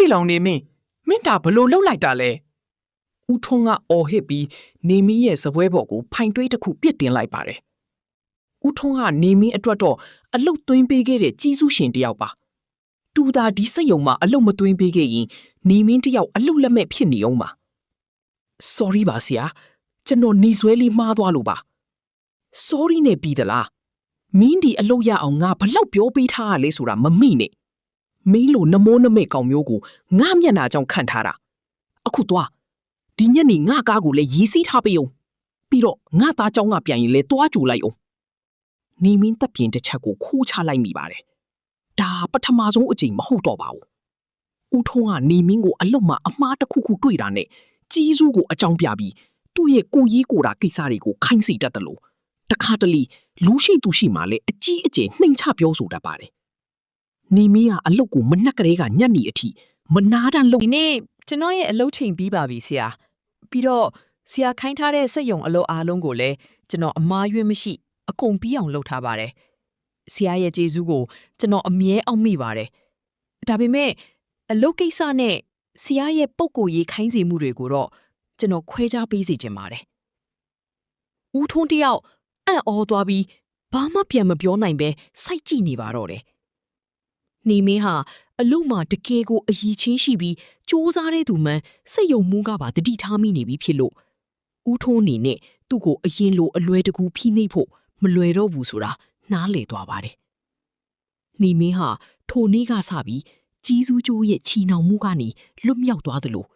ဖေလောင်နေမင်းဒါဘလို့လှုပ်လိုက်တာလဲဦးထွန်းကအော်ဟစ်ပြီးနေမင်းရဲ့စပွဲပေါ်ကိုဖိုင်တွေးတစ်ခုပြစ်တင်လိုက်ပါတယ်ဦးထွန်းကနေမင်းအတွက်တော့အလုတ်သွင်းပေးခဲ့တဲ့ကြီးစုရှင်တယောက်ပါတူတာဒီစက်ယုံမှာအလုတ်မသွင်းပေးခဲ့ရင်နေမင်းတယောက်အလုတ်လက်မဲ့ဖြစ်နေအောင်ပါ sorry ပါဆရာကျွန်တော်နေဆွဲလေးမှားသွားလို့ပါ sorry နဲ့ပြီးသလားမင်းဒီအလုတ်ရအောင်ငါဘလောက်ပြောပေးထားရလဲဆိုတာမမိနဲ့မင်းလိုနမိုးနမိတ်ကောင်မျိုးကိုငါမျက်နှာကြောင့်ခံထားတာအခုသွားဒီညနေငါကားကိုလည်းရေးစီးထားပေးအောင်ပြီးတော့ငါသားเจ้าငါပြန်ရင်လည်းတွားကြိုလိုက်အောင်နေမင်းတပ်ပြင်တစ်ချက်ကိုခိုးချလိုက်မိပါတယ်ဒါပထမဆုံးအကြိမ်မဟုတ်တော့ပါဘူးဦးထုံးကနေမင်းကိုအလုတ်မှာအမားတစ်ခုခုတွေ့တာနဲ့ကြီးစုကိုအကြောင်းပြပြီးသူ့ရဲ့ကိုကြီးကိုတာကိစ္စတွေကိုခိုင်းစီတတ်တယ်လို့တခါတလေလူရှိသူရှိမှလည်းအကြီးအကျယ်နှိမ်ချပြောဆိုတတ်ပါတယ်နေမင်းကအလုတ်ကိုမနှက်ကလေးကညက်နေအထိမနာတမ်းလုပ် ဒီနေ့ကျွန်တော်ရဲ့အလုပ်ချိန်ပြီးပါပြီဆရာပြီးတော့ဆရာခိုင်းထားတဲ့စက်ရုံအလုပ်အားလုံးကိုလည်းကျွန်တော်အမားရွေးမရှိအကုန်ပြီးအောင်လုပ်ထားပါတယ်ဆရာရဲ့ကျေးဇူးကိုကျွန်တော်အမြဲအောက်မိပါတယ်ဒါပေမဲ့အလုပ်ကိစ္စနဲ့ဆရာရဲ့ပုံကိုယ်ရေးခိုင်းစီမှုတွေကိုတော့ကျွန်တော်ခွဲခြားပေးစီခြင်းပါတယ်ဦးထွန်းတယောက်အံ့ဩသွားပြီးဘာမှပြန်မပြောနိုင်ပဲစိုက်ကြည့်နေပါတော့တယ်နေမင်းဟာအလုမှာတကယ်ကိုအယီချင်းရှိပြီးစူးစမ်းတဲ့သူမှန်စိတ်ယုံမှုကပါတတိထားမိနေပြီဖြစ်လို့ဦးထုံးအနေနဲ့သူ့ကိုအရင်လိုအလွယ်တကူဖိနှိပ်ဖို့မလွယ်တော့ဘူးဆိုတာနားလည်သွားပါတယ်နေမင်းဟာထိုနေ့ကစပြီးကြီးစုကျိုးရဲ့ချီနှောင်မှုကနေလွတ်မြောက်သွားသလို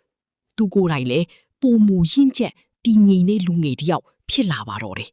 သူကိုယ်တိုင်လည်းပုံမူရင့်ကျက်တည်ငြိမ်တဲ့လူငယ်တစ်ယောက်ဖြစ်လာပါတော့တယ်